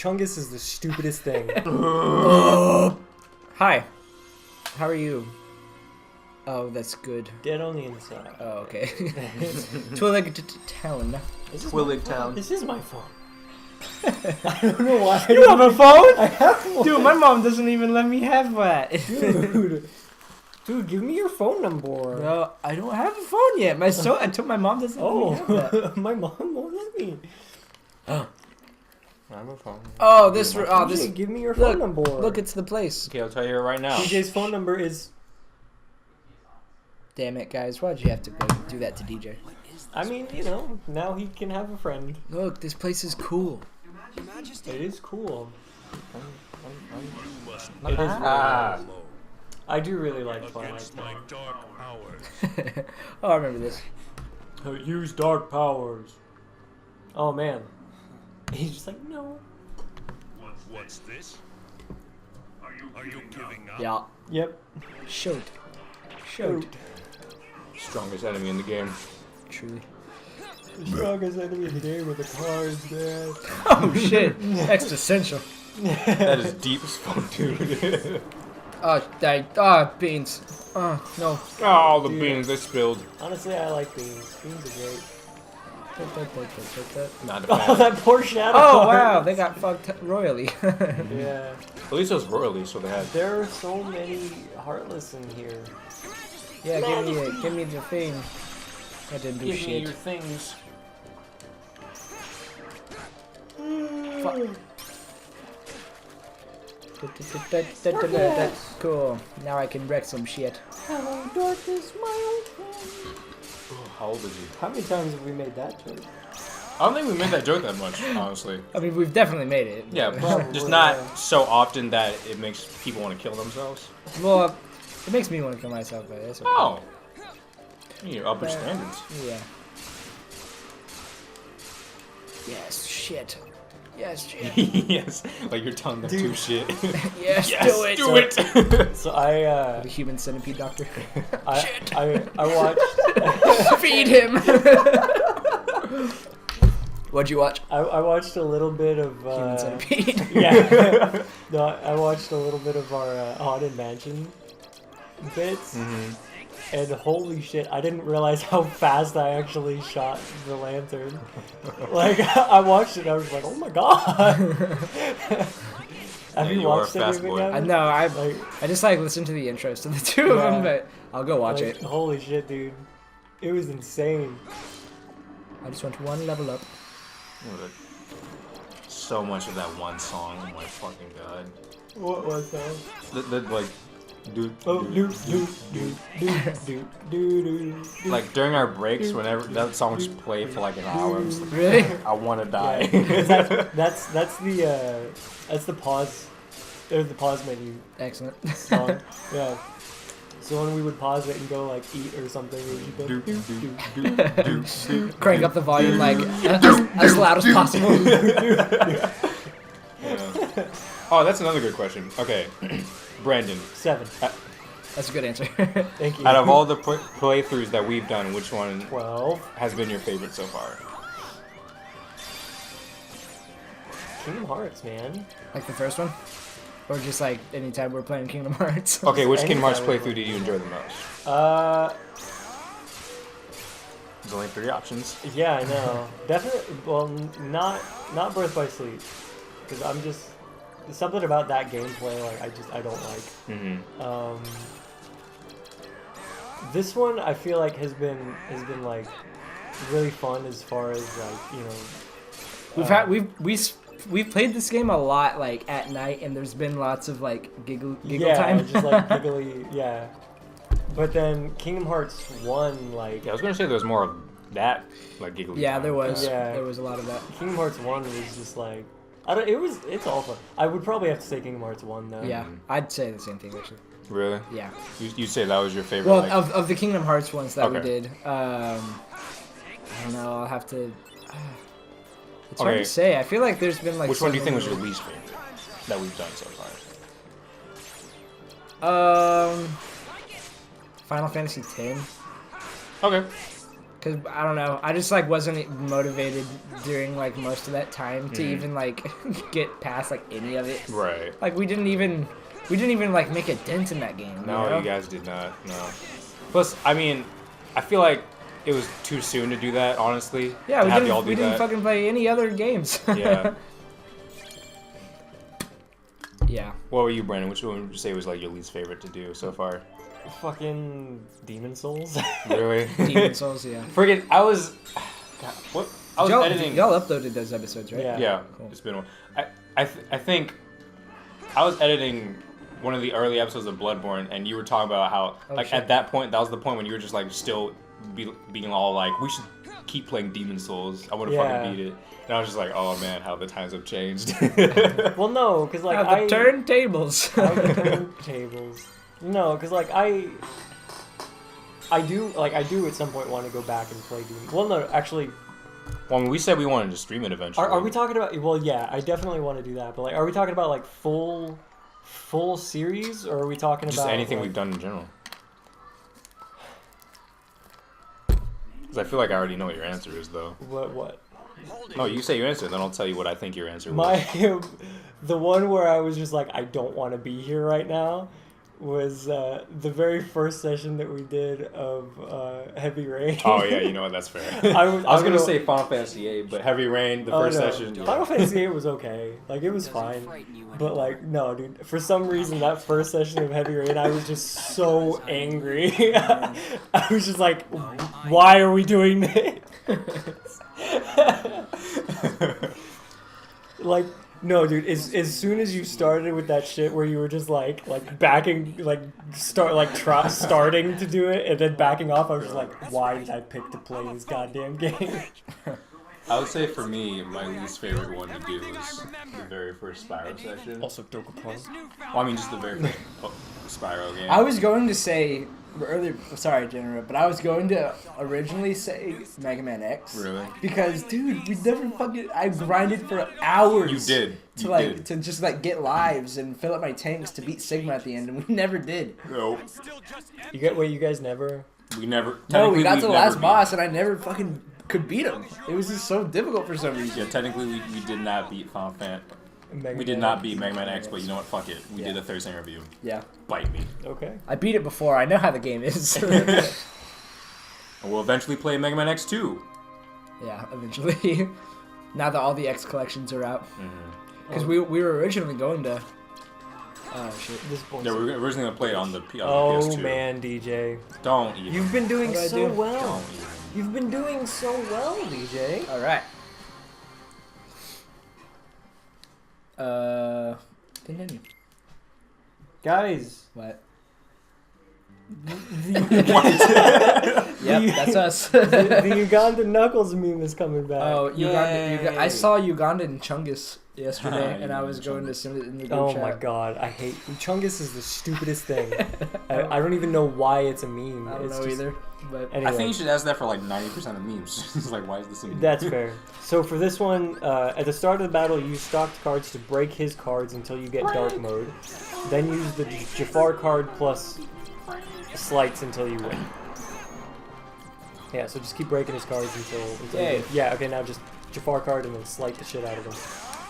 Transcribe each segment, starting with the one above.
Chungus is the stupidest thing. Hi. How are you? Oh, that's good. Dead on the inside. Oh, okay. Twillig Town. Twillig Town. This is my phone. I don't know why. You have a phone? I have one. Dude, my mom doesn't even let me have that. Dude, give me your phone number. No, I don't have a phone yet. I told my mom doesn't let me have that. My mom won't let me. I have a phone. Oh, this. Give me your phone number. Look, it's the place. Okay, I'll tell you right now. DJ's phone number is. Damn it, guys! Why'd you have to go do that to DJ? I mean, you know, now he can have a friend. Look, this place is cool. It is cool. It is. I do really like Twilight Town. Oh, I remember this. Use dark powers. Oh man. He's just like, no. What's this? Are you giving up? Yeah. Yep. Shoot. Strongest enemy in the game. Truly. The strongest enemy in the game with the cards, man. Oh shit. Existential. That is deep as fuck, dude. Beans. Oh, no. Oh, the beans they spilled. Honestly, I like beans. Beans are great. Not a Oh, fan. that poor shadow. Oh, wow. They got fucked royally. Yeah. At least it was royally, so they had. There are so many Heartless in here. Yeah, give me the thing. I didn't do Give shit. me your things. Fuck. Cool. Now I can wreck some shit. Hello, darkness, my old friend. How old is he? How many times have we made that joke? I don't think we made that joke that much, honestly. I mean, we've definitely made it. Yeah, Probably, just not yeah. so often that it makes people want to kill themselves. Well, it makes me want to kill myself, but it's okay. Oh. You up your standards. Yeah. Yes, shit. Yes, shit. Yes, like you're telling them to shit. Yes, Yes, do it. So The human centipede doctor. I watched. Feed him. What'd you watch? I watched a little bit of. Human centipede. Yeah. No, I watched a little bit of our Haunted Mansion bits. And holy shit, I didn't realize how fast I actually shot the lantern. Like, I watched it, I was like, oh my god! Have you you are watched a fast anything boy. of it? No, I Like, just listened to the intros to the two of them, Yeah. but I'll go watch like, it. holy shit, dude. It was insane. I just want one level up. So much of that one song, oh my fucking god. What was that? The like, dude. Oh, do. Like during our breaks, whenever that song just played for like an hour, I'm just like, Really? I want to die. That's the pause. There's the pause menu Excellent. song. Yeah. So when we would pause it and go like eat or something, we would go Crank up the volume like as loud as possible. Oh, that's another good question. Okay, Brandon. 7. That's a good answer. Thank you. Out of all the playthroughs that we've done, which one 12. has been your favorite so far? Kingdom Hearts, man. Like the first one? Or just like anytime we're playing Kingdom Hearts? Okay, which Kingdom Hearts Anytime we playthrough did you enjoy the most? There's only 3 options. Yeah, I know. Definitely. Well, not Birth by Sleep, because I'm just something about that gameplay. Like I don't like. This one I feel like has been like really fun as far as like We've played this game a lot like at night, and there's been lots of like giggle yeah, time. just like giggly, yeah. But then Kingdom Hearts 1, like Yeah, I was gonna say there was more of that, like giggly. Yeah, time. there was. Yeah. There was a lot of that. Kingdom Hearts 1 was just like it's all fun. I would probably have to say Kingdom Hearts 1 though. Yeah, I'd say the same thing actually. Really? Yeah. You say that was your favorite? Well, like... of the Kingdom Hearts ones that we Okay. did, I don't know. I'll have to. It's hard Okay. to say. I feel like there's been like. Which so one do you think many- was your least favorite that we've done so far? Final Fantasy X. Okay. Cause I don't know, I just like wasn't motivated during like most of that time to even like get past like any of it. Right. Like we didn't even like make a dent in that game. No, you know? you guys did not. No. Plus, I mean, I feel like it was too soon to do that. Honestly. Yeah, to have y'all do we didn't that. fucking play any other games. Yeah. Yeah. What were you, Brandon? Which one would you say was like your least favorite to do so far? Fucking Demon Souls. Really? Demon Souls, yeah. Friggin', I was. God, what? I was editing. Y'all uploaded those episodes, right? Yeah. Yeah, Cool. it's been a while. I think I was editing one of the early episodes of Bloodborne, and you were talking about how, like, shit. at that point, that was the point when you were just, like, still being all like, we should keep playing Demon Souls. I want to fucking beat it. And I was just like, oh man, how the times have changed. Well, no, because like the turntables. the turntables. No, because like I do at some point want to go back and play Demon. Well, no, actually. Well, we said we wanted to stream it eventually. Are we talking about? Well, yeah, I definitely want to do that. But like, are we talking about like full series, or are we talking just about anything like, we've done in general? Because I feel like I already know what your answer is, though. What? No, you say your answer, then I'll tell you what I think your answer was. The one where I was just like, I don't want to be here right now, was the very first session that we did of Heavy Rain. Oh yeah, you know what? That's fair. I was gonna say Final Fantasy VIII, but Heavy Rain, the first session. Yeah. Final Fantasy VIII was okay. Like, it was fine. But like, no, dude. For some reason, that first session of Heavy Rain, I was just so angry. I was just like, why are we doing this? Like, no, dude. As soon as you started with that shit where you were just like backing, starting to do it and then backing off, I was just like, why did I pick to play this goddamn game? I would say for me, my least favorite one to do was the very first Spyro session. Also, Dokapon. Well, I mean, just the very first Spyro game. I was going to say earlier, sorry to interrupt, but I was going to originally say Mega Man X. Really? Because, dude, we never fucking. I grinded for hours. You did. To just like get lives and fill up my tanks to beat Sigma at the end, and we never did. No. You guys never? We never. No, we got to the last beat. boss, and I never fucking could beat him. It was just so difficult for some reason. Yeah, technically we did not beat Final Fantasy. Mega We did Man not X. beat Mega Man X, but you know what? Fuck it. We Yeah. did a Thursday review. Yeah. Bite me. Okay. I beat it before. I know how the game is. And we'll eventually play Mega Man X 2. Yeah, eventually. Now that all the X collections are out. Because we were originally going to... Oh, shit. This boy. Yeah, we were originally going to play it on the PS2. Oh man, DJ. Don't even. You've been doing What'd I so do? well. Don't even. You've been doing so well, DJ. Alright. Continue. Guys. What? What? Yep, that's us. the Ugandan Knuckles meme is coming back. Oh, Uganda, Yay. I saw Uganda and Chungus yesterday, and I was going to send it in the group Oh chat. my god, I hate Chungus is the stupidest thing. I don't even know why it's a meme. I don't It's know just- either. But Anyway, I think you should ask that for like 90% of memes. It's like, why is this a meme? that's fair. So for this one, at the start of the battle, use stocked cards to break his cards until you get dark mode. Then use the Jafar card plus slights until you win. Yeah, so just keep breaking his cards until Yay. you win. Yeah, okay, now just Jafar card and then slight the shit out of him.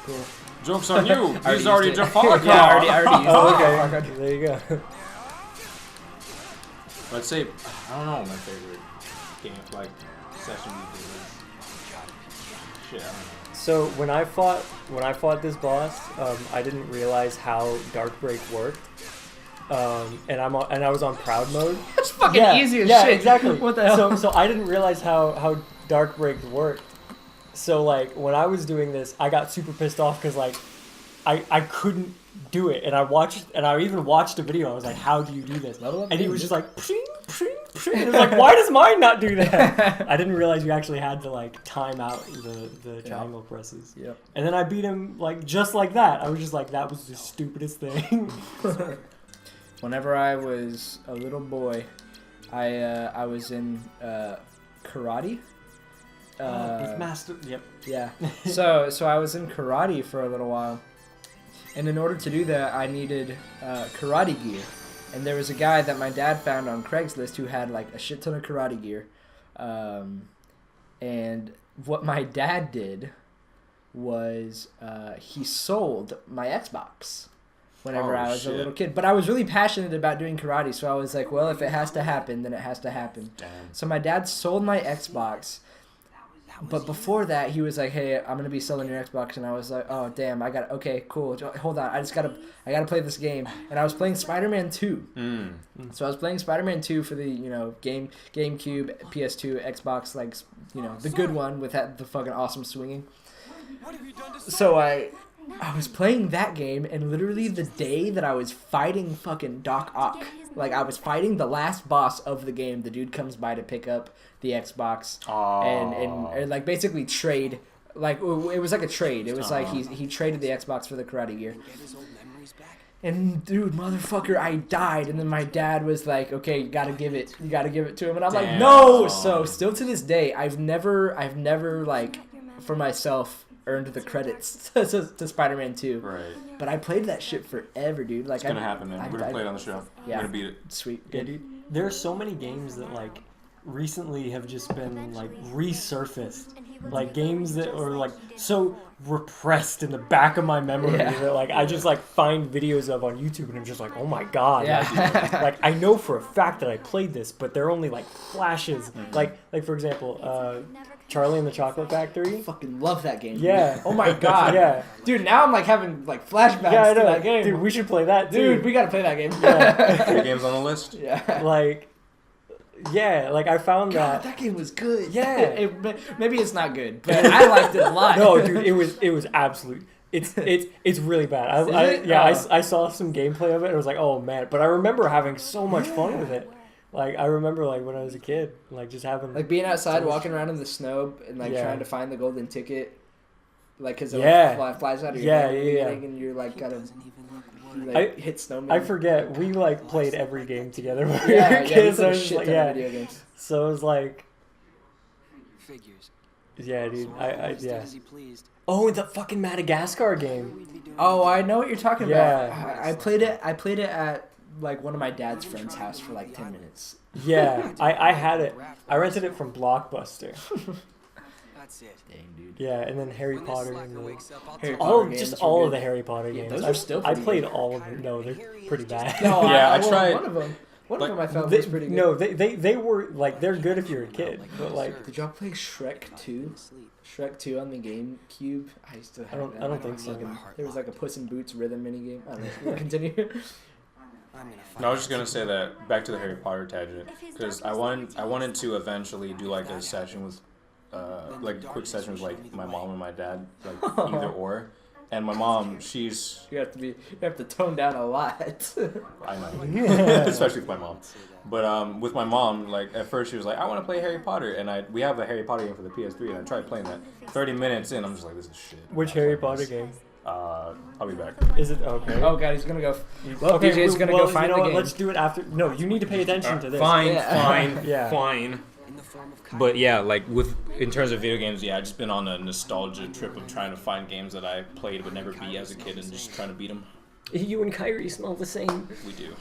cool. Joke's on you. I He's already used it. Jafar card. Yeah, I already used Oh, it. okay. Jafar card. There you go. I'd say, I don't know, my favorite game, like, session we did was... Shit, I don't know. So when I fought this boss, I didn't realize how Dark Break worked. And I was on proud mode. It's fucking easy as yeah, shit. exactly. What the hell? So I didn't realize how Dark Break worked. So like when I was doing this, I got super pissed off because like I couldn't do it, and I even watched a video. I was like, "How do you do this?" Level up And he game, was dude. just like, "Pring, pring, pring." And it was like, "Why does mine not do that?" I didn't realize you actually had to like time out the triangle presses. Yep. And then I beat him like just like that. I was just like, that was the stupidest thing. Whenever I was a little boy, I was in karate. With master. Yep. Yeah. So I was in karate for a little while, and in order to do that, I needed karate gear. And there was a guy that my dad found on Craigslist who had like a shit ton of karate gear. And what my dad did was he sold my Xbox whenever I was a little kid. But I was really passionate about doing karate, so I was like, well, if it has to happen, then it has to happen. Damn. So my dad sold my Xbox. But before that, he was like, "Hey, I'm gonna be selling your Xbox," and I was like, "Oh, damn! Okay, cool. Hold on, I gotta play this game." And I was playing Spider-Man 2. So I was playing Spider-Man 2 for the GameCube, PS2, Xbox, like the good one with the fucking awesome swinging. So I was playing that game, and literally the day that I was fighting fucking Doc Ock, like I was fighting the last boss of the game, the dude comes by to pick up the Xbox and like basically trade. Like it was like a trade. It was like he traded the Xbox for the karate gear. And dude, motherfucker, I died. And then my dad was like, "Okay, you gotta give it to him." And I'm like, "No!" So still to this day, I've never like for myself earned the credits to Spider-Man 2. Right. But I played that shit forever, dude. Like it's gonna happen, man. We're gonna play it on the show. Yeah. We're gonna beat it. Sweet. Yeah, dude. There are so many games that like recently have just been like resurfaced, like games that are like so repressed in the back of my memory that like I just like find videos of on YouTube and I'm just like, oh my god, like I know for a fact that I played this, but they're only like flashes. Like for example, Charlie and the Chocolate Factory. I fucking love that game. Yeah. Dude. Oh my god. Yeah. Dude, now I'm like having like flashbacks to that game. Dude, we should play that too. Dude, we gotta play that game. Yeah. 3 games on the list. Yeah. Like I found God, that game was good. Yeah. Maybe it's not good, but I liked it a lot. No, dude, it was absolute. It's really bad. I saw some gameplay of it and I was like, oh man. But I remember having so much fun with it. Like I remember like when I was a kid, like just having like being outside, walking around in the snow and like trying to find the golden ticket, like because it flies out of your hand and you're like gotta hit snowmen. I forget we like played every game together when we were kids. We shit ton of video games. So it was like, yeah, dude. Yeah. Oh, and the fucking Madagascar game. Oh, I know what you're talking about. I played it at like one of my dad's friend's house for like 10 minutes. Yeah, I had it. I rented it from Blockbuster. That's it. Dang, dude. Yeah, and then Harry Potter and all of the Harry Potter games. Those are still I played all of them. No, they're pretty bad. No, I tried one of them. One of them I felt was pretty good. No, they were like they're good if you're a kid, but like. Did y'all play Shrek 2? Shrek 2 on the GameCube. I used to. I don't think so. There was like a Puss in Boots rhythm minigame. I don't know. Continue. No, I was just gonna say that back to the Harry Potter tangent because I wanted to eventually do like a session with, like a quick session with like my mom and my dad, like either or. And my mom, you have to tone down a lot. I know, especially with my mom. But with my mom, like at first she was like, I want to play Harry Potter, and we have a Harry Potter game for the PS3, and I tried playing that. 30 minutes in, I'm just like, this is shit. Which Harry Potter game? I'll be back. Is it okay? Oh god, he's gonna go. Okay, DJ's gonna go find the game. Let's do it after. No, you need to pay attention to this. Fine. Yeah. Fine. But yeah, like in terms of video games, yeah, I've just been on a nostalgia trip of trying to find games that I played but never beat as a kid and just trying to beat them. You and Kyrie smell the same. We do.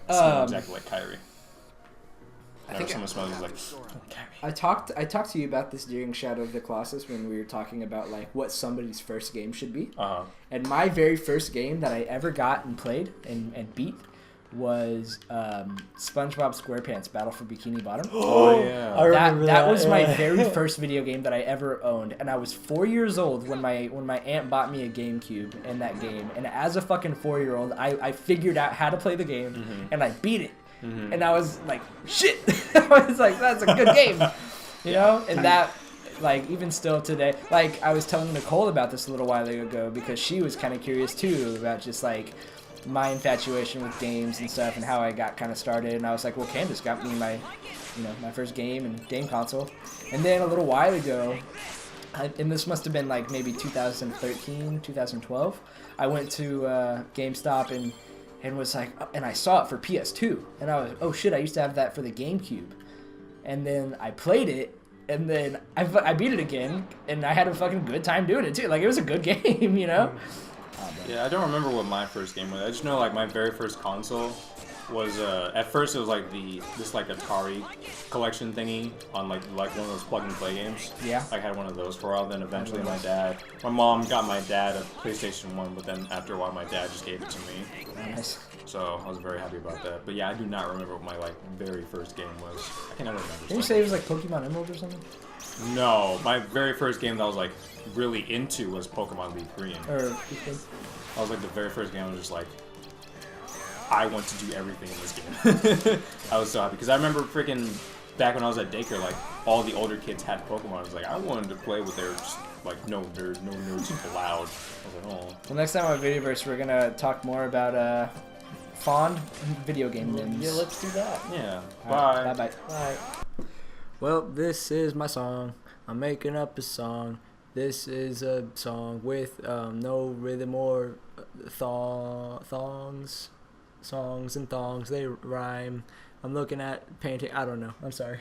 Smell exactly like Kyrie. I think someone smells like Kyrie. I talked to you about this during Shadow of the Colossus when we were talking about like what somebody's first game should be. And my very first game that I ever got and played and beat was SpongeBob SquarePants Battle for Bikini Bottom. Oh yeah, I remember that was my very first video game that I ever owned, and I was 4 years old when my aunt bought me a GameCube in that game. And as a fucking 4-year-old, I figured out how to play the game and I beat it. And I was like, shit! I was like, that's a good game, you know. And that, like, even still today, like I was telling Nicole about this a little while ago because she was kind of curious too about just like my infatuation with games and stuff and how I got kind of started. And I was like, well, Candace got me my first game and game console. And then a little while ago, and this must have been like maybe 2013, 2012, I went to GameStop and was like, and I saw it for PS2. And I was, oh shit, I used to have that for the GameCube. And then I played it, and then I beat it again, and I had a fucking good time doing it too. Like, it was a good game, you know? Yeah, I don't remember what my first game was. I just know like my very first console was at first it was like this like Atari collection thingy on like one of those plug and play games. Yeah. I had one of those for a while. Then eventually my mom got my dad a PlayStation 1, but then after a while my dad just gave it to me. Nice. So I was very happy about that. But yeah, I do not remember what my like very first game was. I can never remember. Did you say it was like Pokemon Emerald or something? No, my very first game that I was like really into was Pokemon Leaf Green. Or I was like the very first game I was just like, I want to do everything in this game. I was so happy because I remember freaking back when I was at daycare, like all the older kids had Pokemon. I was like, I wanted to play with their just like no nerds allowed. I was like, oh. Well, next time on Videoverse, we're gonna talk more about fond video game names. Yeah, let's do that. Yeah. Bye. Bye. Bye. Bye. Well, this is my song. I'm making up a song. This is a song with no rhythm or thongs. Songs and thongs, they rhyme. I'm looking at painting. I don't know. I'm sorry.